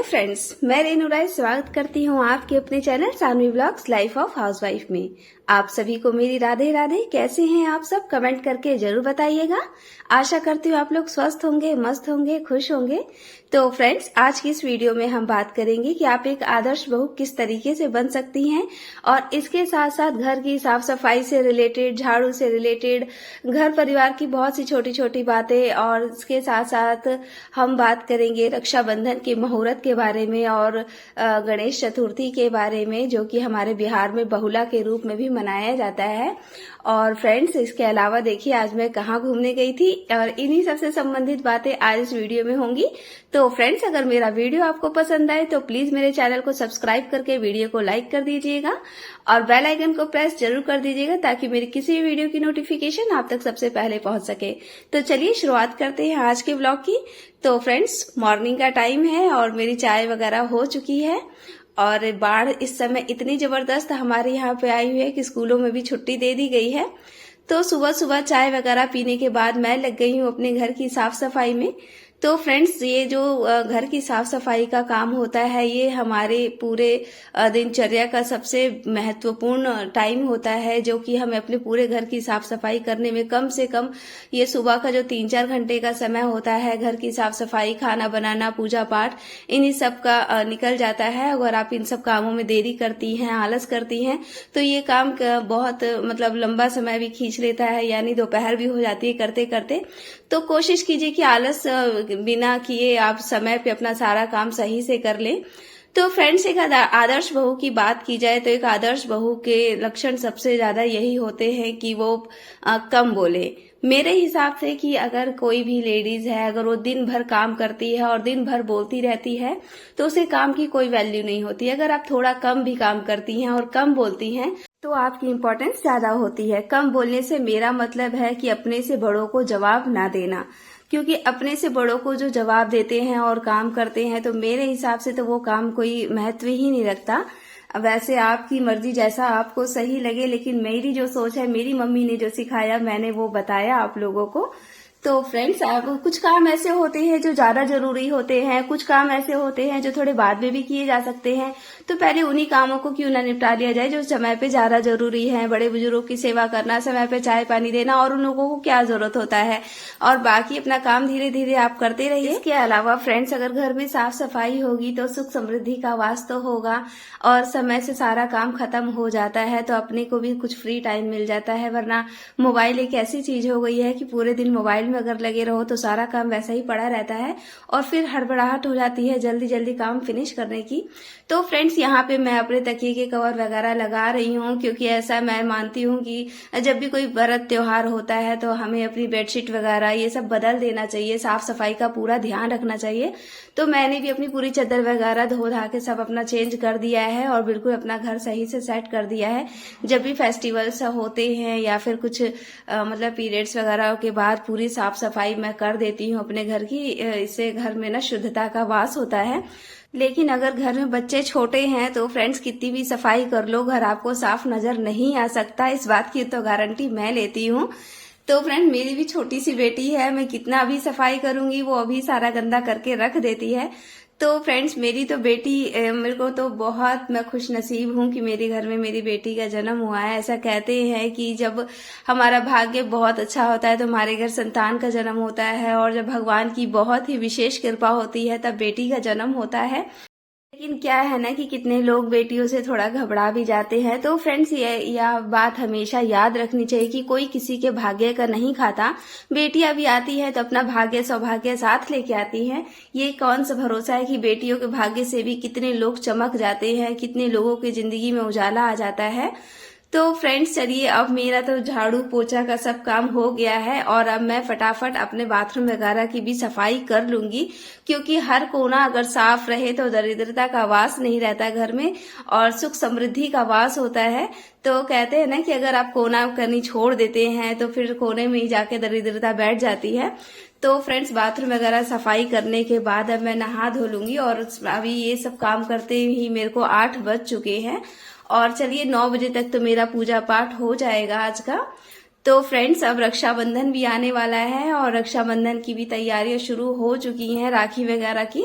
Friends, मैं रेनू राय स्वागत करती हूँ आपके अपने channel Saanvi blogs life of housewife में। आप सभी को मेरी राधे राधे। कैसे हैं आप सब? कमेंट करके जरूर बताइएगा। आशा करती हूँ आप लोग स्वस्थ होंगे, मस्त होंगे, खुश होंगे। तो फ्रेंड्स, आज की इस वीडियो में हम बात करेंगे कि आप एक आदर्श बहू किस तरीके से बन सकती हैं, और इसके साथ साथ घर की साफ सफाई से रिलेटेड, झाड़ू से रिलेटेड, घर परिवार की बहुत सी छोटी छोटी बातें, और इसके साथ साथ हम बात करेंगे रक्षाबंधन के मुहूर्त के बारे में और गणेश चतुर्थी के बारे में, जो कि हमारे बिहार में बहुला के रूप में भी मनाया जाता है। और फ्रेंड्स, इसके अलावा देखिए आज मैं कहाँ घूमने गई थी, और इन्हीं सबसे संबंधित बातें आज इस वीडियो में होंगी। तो फ्रेंड्स, अगर मेरा वीडियो आपको पसंद आए तो प्लीज मेरे चैनल को सब्सक्राइब करके वीडियो को लाइक कर दीजिएगा और बेल आइकन को प्रेस जरूर कर दीजिएगा, ताकि मेरी किसी भी वीडियो की नोटिफिकेशन आप तक सबसे पहले पहुंच सके। तो चलिए शुरुआत करते हैं आज के ब्लॉग की। तो फ्रेंड्स, मॉर्निंग का टाइम है और मेरी चाय वगैरह हो चुकी है, और बाढ़ इस समय इतनी जबरदस्त हमारे यहाँ पे आई हुई है कि स्कूलों में भी छुट्टी दे दी गई है। तो सुबह सुबह चाय वगैरह पीने के बाद मैं लग गई हूँ अपने घर की साफ सफाई में। तो फ्रेंड्स, ये जो घर की साफ सफाई का काम होता है, ये हमारे पूरे दिनचर्या का सबसे महत्वपूर्ण टाइम होता है, जो कि हमें अपने पूरे घर की साफ सफाई करने में कम से कम ये सुबह का जो 3-4 घंटे का समय होता है, घर की साफ सफाई, खाना बनाना, पूजा पाठ, इन्हीं सब का निकल जाता है। अगर आप इन सब कामों में देरी करती हैं, आलस करती हैं, तो ये काम बहुत लंबा समय भी खींच लेता है, यानी दोपहर भी हो जाती है करते करते। तो कोशिश कीजिए कि आलस बिना किए आप समय पे अपना सारा काम सही से कर लें। तो फ्रेंड्स, एक आदर्श बहू की बात की जाए तो एक आदर्श बहू के लक्षण सबसे ज्यादा यही होते हैं कि वो कम बोले। मेरे हिसाब से कि अगर कोई भी लेडीज है, अगर वो दिन भर काम करती है और दिन भर बोलती रहती है, तो उसे काम की कोई वैल्यू नहीं होती। अगर आप थोड़ा कम भी काम करती हैं और कम बोलती हैं, तो आपकी इम्पोर्टेंस ज्यादा होती है। कम बोलने से मेरा मतलब है कि अपने से बड़ों को जवाब ना देना, क्योंकि अपने से बड़ों को जो जवाब देते हैं और काम करते हैं, तो मेरे हिसाब से तो वो काम कोई महत्व ही नहीं रखता। वैसे आपकी मर्जी, जैसा आपको सही लगे, लेकिन मेरी जो सोच है, मेरी मम्मी ने जो सिखाया, मैंने वो बताया आप लोगों को। तो फ्रेंड्स, कुछ काम ऐसे होते हैं जो ज्यादा जरूरी होते हैं, कुछ काम ऐसे होते हैं जो थोड़े बाद में भी किए जा सकते हैं। तो पहले उन्हीं कामों को क्यों ना निपटा लिया जाए जो समय पे ज्यादा जरूरी है। बड़े बुजुर्गों की सेवा करना, समय पे चाय पानी देना, और उन लोगों को क्या जरूरत होता है, और बाकी अपना काम धीरे धीरे आप करते रहिए। इसके अलावा फ्रेंड्स, अगर घर में साफ सफाई होगी तो सुख समृद्धि का वास तो होगा, और समय से सारा काम खत्म हो जाता है, तो अपने को भी कुछ फ्री टाइम मिल जाता है। वरना मोबाइल एक ऐसी चीज हो गई है कि पूरे दिन मोबाइल में अगर लगे रहो तो सारा काम वैसा ही पड़ा रहता है, और फिर हड़बड़ाहट हो जाती है जल्दी जल्दी काम फिनिश करने की। तो फ्रेंड्स, यहाँ पे मैं अपने तकिए के कवर वगैरह लगा रही हूँ, क्योंकि ऐसा मैं मानती हूँ कि जब भी कोई व्रत त्योहार होता है तो हमें अपनी बेडशीट वगैरह ये सब बदल देना चाहिए, साफ सफाई का पूरा ध्यान रखना चाहिए। तो मैंने भी अपनी पूरी चादर वगैरह धो धा के सब अपना चेंज कर दिया है, और बिल्कुल अपना घर सही से सेट कर दिया है। जब भी फेस्टिवल्स होते हैं या फिर कुछ पीरियड्स वगैरह के बाद पूरी साफ सफाई मैं कर देती हूँ अपने घर की। इससे घर में ना शुद्धता का वास होता है। लेकिन अगर घर में बच्चे छोटे हैं तो फ्रेंड्स, कितनी भी सफाई कर लो, घर आपको साफ नजर नहीं आ सकता। इस बात की तो गारंटी मैं लेती हूँ। तो फ्रेंड, मेरी भी छोटी सी बेटी है, मैं कितना भी सफाई करूंगी वो अभी सारा गंदा करके रख देती है। तो फ्रेंड्स, मेरी तो बेटी, मेरे को तो बहुत, मैं खुश नसीब हूँ कि मेरे घर में मेरी बेटी का जन्म हुआ है। ऐसा कहते हैं कि जब हमारा भाग्य बहुत अच्छा होता है तो हमारे घर संतान का जन्म होता है, और जब भगवान की बहुत ही विशेष कृपा होती है तब बेटी का जन्म होता है। लेकिन क्या है ना कि कितने लोग बेटियों से थोड़ा घबरा भी जाते हैं। तो फ्रेंड्स, यह बात हमेशा याद रखनी चाहिए कि कोई किसी के भाग्य का नहीं खाता। बेटियां भी आती है तो अपना भाग्य सौभाग्य साथ लेके आती हैं। ये कौन सा भरोसा है कि बेटियों के भाग्य से भी कितने लोग चमक जाते हैं, कितने लोगों की जिंदगी में उजाला आ जाता है। तो फ्रेंड्स, चलिए, अब मेरा तो झाड़ू पोछा का सब काम हो गया है, और अब मैं फटाफट अपने बाथरूम वगैरह की भी सफाई कर लूंगी, क्योंकि हर कोना अगर साफ रहे तो दरिद्रता का वास नहीं रहता घर में, और सुख समृद्धि का वास होता है। तो कहते हैं ना कि अगर आप कोना करनी छोड़ देते हैं तो फिर कोने में ही जाके दरिद्रता बैठ जाती है। तो फ्रेंड्स, बाथरूम वगैरह सफाई करने के बाद अब मैं नहा धो लूंगी, और अभी ये सब काम करते ही मेरे को 8 बज चुके हैं, और चलिए 9 बजे तक तो मेरा पूजा पाठ हो जाएगा आज का। तो फ्रेंड्स, अब रक्षाबंधन भी आने वाला है, और रक्षाबंधन की भी तैयारियां शुरू हो चुकी हैं, राखी वगैरह की।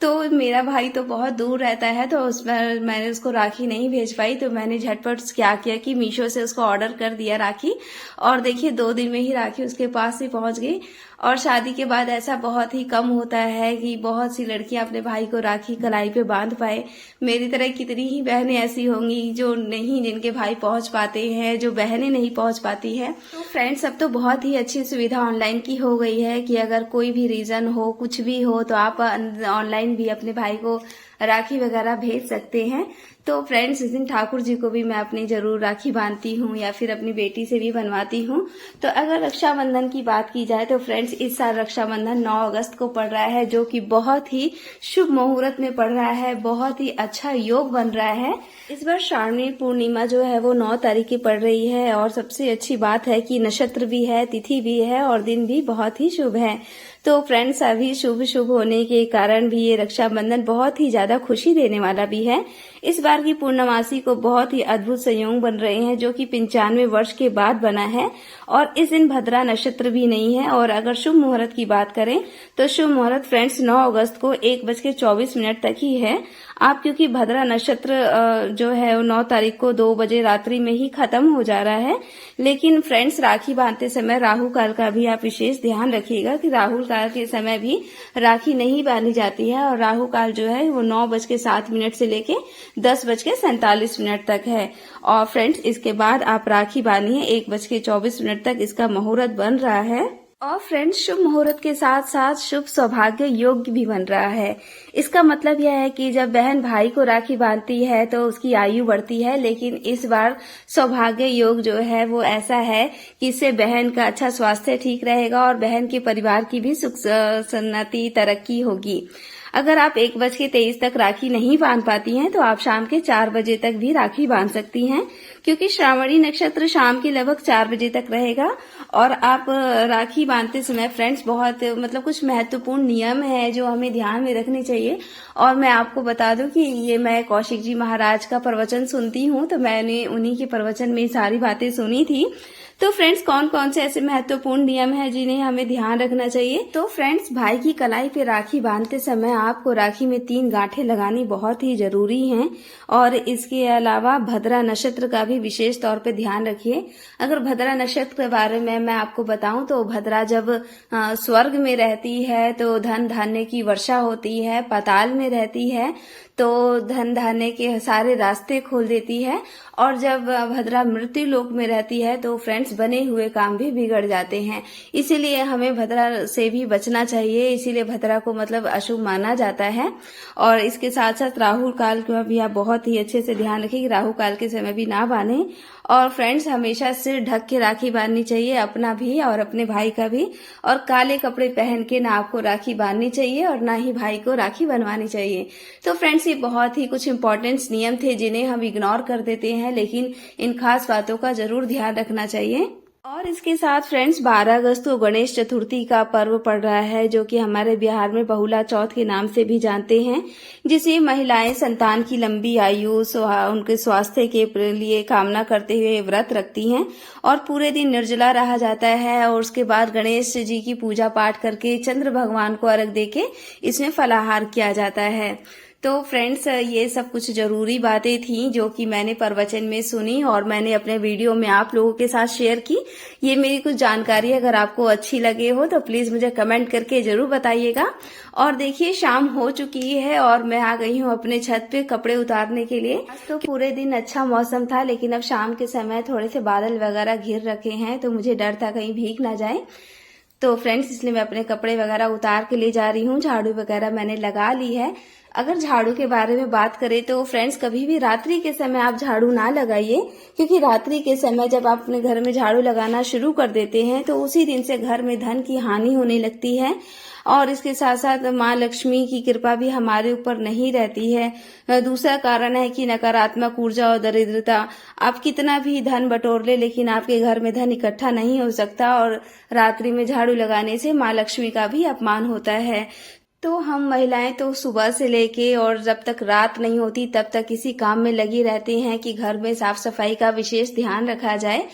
तो मेरा भाई तो बहुत दूर रहता है, तो उसमें मैंने उसको राखी नहीं भेज पाई। तो मैंने झटपट क्या किया कि मीशो से उसको ऑर्डर कर दिया राखी, और देखिए 2 दिन में ही राखी उसके पास ही पहुंच गई। और शादी के बाद ऐसा बहुत ही कम होता है कि बहुत सी लड़कियां अपने भाई को राखी कलाई पे बांध पाए। मेरी तरह कितनी ही बहनें ऐसी होंगी जो नहीं, जिनके भाई पहुंच पाते हैं, जो बहनें नहीं पहुंच पाती हैं। तो फ्रेंड्स, अब तो बहुत ही अच्छी सुविधा ऑनलाइन की हो गई है कि अगर कोई भी रीजन हो, कुछ भी हो, तो आप ऑनलाइन भी अपने भाई को राखी वगैरह भेज सकते हैं। तो फ्रेंड्स, इस दिन ठाकुर जी को भी मैं अपनी जरूर राखी बांधती हूँ, या फिर अपनी बेटी से भी बनवाती हूँ। तो अगर रक्षाबंधन की बात की जाए तो फ्रेंड्स, इस साल रक्षाबंधन 9 अगस्त को पड़ रहा है, जो कि बहुत ही शुभ मुहूर्त में पड़ रहा है, बहुत ही अच्छा योग बन रहा है। इस बार श्रावणी पूर्णिमा जो है वो 9 तारीख की पड़ रही है, और सबसे अच्छी बात है कि नक्षत्र भी है, तिथि भी है, और दिन भी बहुत ही शुभ है। तो फ्रेंड्स, अभी शुभ होने के कारण भी ये रक्षाबंधन बहुत ही ज्यादा खुशी देने वाला भी है। इस बार की पूर्णमासी को बहुत ही अद्भुत संयोग बन रहे हैं, जो कि 95 वर्ष के बाद बना है, और इस दिन भद्रा नक्षत्र भी नहीं है। और अगर शुभ मुहूर्त की बात करें तो शुभ मुहूर्त फ्रेंड्स 9 अगस्त को 1:24 तक ही है। आप क्योंकि भद्रा नक्षत्र जो है 9 तारीख को 2 बजे रात्रि में ही खत्म हो जा रहा है। लेकिन फ्रेंड्स, राखी बांधते समय राहु काल का भी आप विशेष ध्यान रखिएगा कि राहु काल के समय भी राखी नहीं बांधी जाती है, और राहु काल जो है वो 9:07 से लेके 10:47 तक है। और फ्रेंड्स, इसके बाद आप राखी बांधिए 1:24 तक, इसका मुहूर्त बन रहा है। और फ्रेंड्स, शुभ मुहूर्त के साथ साथ शुभ सौभाग्य योग भी बन रहा है। इसका मतलब यह है कि जब बहन भाई को राखी बांधती है तो उसकी आयु बढ़ती है, लेकिन इस बार सौभाग्य योग जो है वो ऐसा है कि इससे बहन का अच्छा स्वास्थ्य ठीक रहेगा, और बहन के परिवार की भी सुख सन्नति तरक्की होगी। अगर आप 1:23 तक राखी नहीं बांध पाती हैं तो आप शाम के 4 बजे तक भी राखी बांध सकती हैं, क्योंकि श्रावणी नक्षत्र शाम के लगभग 4 बजे तक रहेगा। और आप राखी बांधते समय फ्रेंड्स, बहुत कुछ महत्वपूर्ण नियम है जो हमें ध्यान में रखने चाहिए। और मैं आपको बता दूं कि ये मैं कौशिक जी महाराज का प्रवचन सुनती हूँ, तो मैंने उन्हीं के प्रवचन में सारी बातें सुनी थी। तो फ्रेंड्स, कौन कौन से ऐसे महत्वपूर्ण नियम हैं जिन्हें हमें ध्यान रखना चाहिए? तो फ्रेंड्स, भाई की कलाई पे राखी बांधते समय आपको राखी में 3 गांठें लगानी बहुत ही जरूरी हैं, और इसके अलावा भद्रा नक्षत्र का भी विशेष तौर पे ध्यान रखिए। अगर भद्रा नक्षत्र के बारे में मैं आपको बताऊं तो भद्रा जब स्वर्ग में रहती है तो धन धान्य की वर्षा होती है, पाताल में रहती है तो धन धान्य के सारे रास्ते खोल देती है, और जब भद्रा मृत्यु लोक में रहती है तो फ्रेंड्स बने हुए काम भी बिगड़ जाते हैं। इसीलिए हमें भद्रा से भी बचना चाहिए, इसीलिए भद्रा को अशुभ माना जाता है। और इसके साथ साथ राहु काल का भी आप बहुत ही अच्छे से ध्यान रखें कि राहु काल के समय भी ना बांधे। और फ्रेंड्स, हमेशा सिर ढक के राखी बांधनी चाहिए, अपना भी और अपने भाई का भी। और काले कपड़े पहन के ना आपको राखी बांधनी चाहिए और ना ही भाई को राखी बनवानी चाहिए। तो फ्रेंड्स, ये बहुत ही कुछ इंपॉर्टेंट नियम थे जिन्हें हम इग्नोर कर देते हैं, लेकिन इन खास बातों का जरूर ध्यान रखना चाहिए। और इसके साथ फ्रेंड्स, 12 अगस्त को गणेश चतुर्थी का पर्व पड़ रहा है, जो कि हमारे बिहार में बहुला चौथ के नाम से भी जानते हैं, जिसे महिलाएं संतान की लंबी आयु, उनके स्वास्थ्य के लिए कामना करते हुए व्रत रखती हैं, और पूरे दिन निर्जला रहा जाता है। और उसके बाद गणेश जी की पूजा पाठ करके चंद्र भगवान को अर्घ देके इसमें फलाहार किया जाता है। तो फ्रेंड्स, ये सब कुछ जरूरी बातें थी जो कि मैंने प्रवचन में सुनी और मैंने अपने वीडियो में आप लोगों के साथ शेयर की। ये मेरी कुछ जानकारी अगर आपको अच्छी लगे हो तो प्लीज मुझे कमेंट करके जरूर बताइएगा। और देखिए, शाम हो चुकी है और मैं आ गई हूँ अपने छत पे कपड़े उतारने के लिए। तो पूरे दिन अच्छा मौसम था, लेकिन अब शाम के समय थोड़े से बादल वगैरह घिर रखे हैं, तो मुझे डर था कहीं भीग ना जाए। तो फ्रेंड्स, इसलिए मैं अपने कपड़े वगैरह उतार के ले जा रही हूँ। झाड़ू वगैरह मैंने लगा ली है। अगर झाड़ू के बारे में बात करें तो फ्रेंड्स, कभी भी रात्रि के समय आप झाड़ू ना लगाइए, क्योंकि रात्रि के समय जब आप अपने घर में झाड़ू लगाना शुरू कर देते हैं तो उसी दिन से घर में धन की हानि होने लगती है। और इसके साथ साथ माँ लक्ष्मी की कृपा भी हमारे ऊपर नहीं रहती है। दूसरा कारण है कि नकारात्मक ऊर्जा और दरिद्रता। आप कितना भी धन बटोर ले, लेकिन आपके घर में धन इकट्ठा नहीं हो सकता, और रात्रि में झाड़ू लगाने से माँ लक्ष्मी का भी अपमान होता है। तो हम महिलाएं तो सुबह से लेके और जब तक रात नहीं होती तब तक इसी काम में लगी रहते हैं कि घर में साफ सफाई का विशेष ध्यान रखा जाए।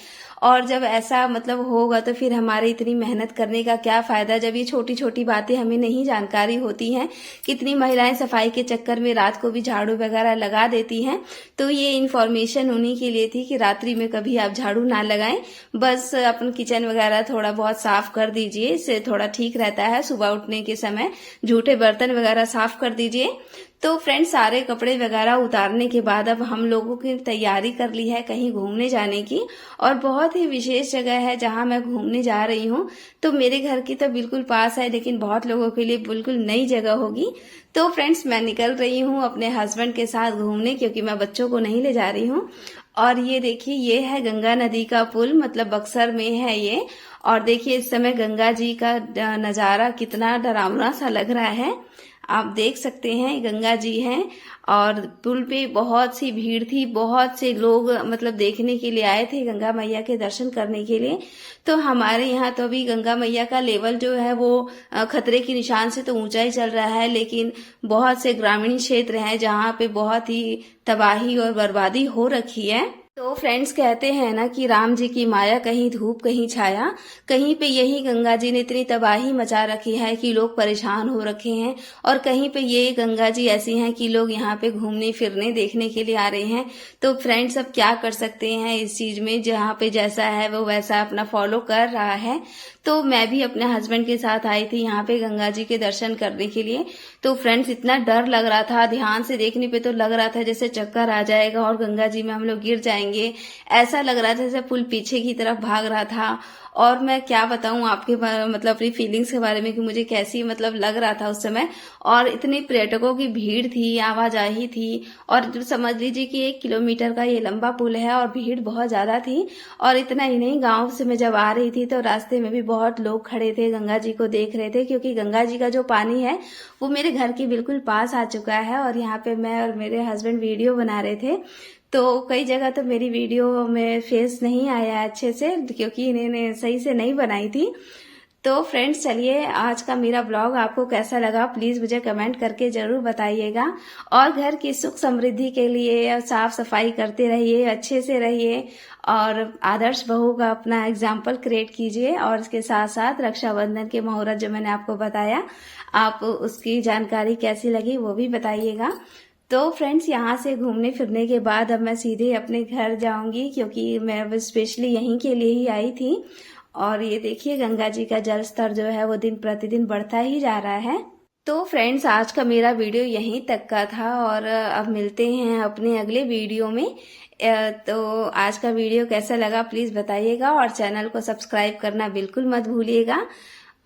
और जब ऐसा मतलब होगा तो फिर हमारे इतनी मेहनत करने का क्या फायदा, जब ये छोटी छोटी बातें हमें नहीं जानकारी होती हैं। कितनी महिलाएं सफाई के चक्कर में रात को भी झाड़ू वगैरह लगा देती हैं। तो ये इन्फॉर्मेशन उन्हीं के लिए थी कि रात्रि में कभी आप झाड़ू ना लगाएं, बस अपन किचन वगैरह थोड़ा बहुत साफ कर दीजिए, इससे थोड़ा ठीक रहता है। सुबह उठने के समय झूठे बर्तन वगैरह साफ कर दीजिए। तो फ्रेंड्स, सारे कपड़े वगैरह उतारने के बाद अब हम लोगों की तैयारी कर ली है कहीं घूमने जाने की, और बहुत ही विशेष जगह है जहां मैं घूमने जा रही हूँ। तो मेरे घर की तो बिल्कुल पास है, लेकिन बहुत लोगों के लिए बिल्कुल नई जगह होगी। तो फ्रेंड्स, मैं निकल रही हूँ अपने हस्बैंड के साथ घूमने, क्योंकि मैं बच्चों को नहीं ले जा रही हूँ। और ये देखिए, ये है गंगा नदी का पुल, मतलब बक्सर में है ये। और देखिए इस समय गंगा जी का नजारा कितना डरावना सा लग रहा है। आप देख सकते हैं गंगा जी हैं, और पुल पे बहुत सी भीड़ थी, बहुत से लोग मतलब देखने के लिए आए थे, गंगा मैया के दर्शन करने के लिए। तो हमारे यहाँ तो अभी गंगा मैया का लेवल जो है वो खतरे के निशान से तो ऊंचा ही चल रहा है, लेकिन बहुत से ग्रामीण क्षेत्र हैं जहाँ पे बहुत ही तबाही और बर्बादी हो रखी है। तो फ्रेंड्स, कहते हैं ना कि राम जी की माया कहीं धूप कहीं छाया, कहीं पे यही गंगा जी ने इतनी तबाही मचा रखी है कि लोग परेशान हो रखे हैं, और कहीं पे ये गंगा जी ऐसी हैं कि लोग यहाँ पे घूमने फिरने देखने के लिए आ रहे हैं। तो फ्रेंड्स, अब क्या कर सकते हैं इस चीज में, जहाँ पे जैसा है वो वैसा अपना फॉलो कर रहा है। तो मैं भी अपने हस्बैंड के साथ आई थी यहाँ पे गंगा जी के दर्शन करने के लिए। तो फ्रेंड्स, इतना डर लग रहा था, ध्यान से देखने पे तो लग रहा था जैसे चक्कर आ जाएगा और गंगा जी में हम लोग गिर जाएंगे। ऐसा लग रहा था जैसे पुल पीछे की तरफ भाग रहा था। और मैं क्या बताऊं आपके मतलब अपनी फीलिंग्स के बारे में कि मुझे कैसी मतलब लग रहा था उस समय। और इतनी पर्यटकों की भीड़ थी, आवाजाही थी, और समझ लीजिए कि 1 किलोमीटर का ये लंबा पुल है और भीड़ बहुत ज्यादा थी। और इतना ही नहीं, गांव से मैं जब आ रही थी तो रास्ते में भी बहुत लोग खड़े थे, गंगा जी को देख रहे थे, क्योंकि गंगा जी का जो पानी है वो मेरे घर के बिल्कुल पास आ चुका है। और यहाँ पे मैं और मेरे हस्बैंड वीडियो बना रहे थे। तो कई जगह तो मेरी वीडियो में फेस नहीं आया अच्छे से, क्योंकि इन्होंने सही से नहीं बनाई थी। तो फ्रेंड्स, चलिए आज का मेरा ब्लॉग आपको कैसा लगा प्लीज मुझे कमेंट करके जरूर बताइएगा। और घर की सुख समृद्धि के लिए साफ सफाई करते रहिए, अच्छे से रहिए, और आदर्श बहू का अपना एग्जाम्पल क्रिएट कीजिए। और इसके साथ साथ रक्षाबंधन के मुहूर्त जो मैंने आपको बताया, आप उसकी जानकारी कैसी लगी वो भी बताइएगा। तो फ्रेंड्स, यहाँ से घूमने फिरने के बाद अब मैं सीधे अपने घर जाऊंगी, क्योंकि मैं स्पेशली यहीं के लिए ही आई थी। और ये देखिए गंगा जी का जल स्तर जो है वो दिन प्रतिदिन बढ़ता ही जा रहा है। तो फ्रेंड्स, आज का मेरा वीडियो यहीं तक का था, और अब मिलते हैं अपने अगले वीडियो में। तो आज का वीडियो कैसा लगा प्लीज बताइएगा, और चैनल को सब्सक्राइब करना बिल्कुल मत भूलिएगा।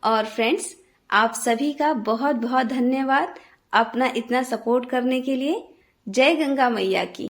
और फ्रेंड्स, आप सभी का बहुत बहुत धन्यवाद अपना इतना सपोर्ट करने के लिए। जय गंगा मैया की।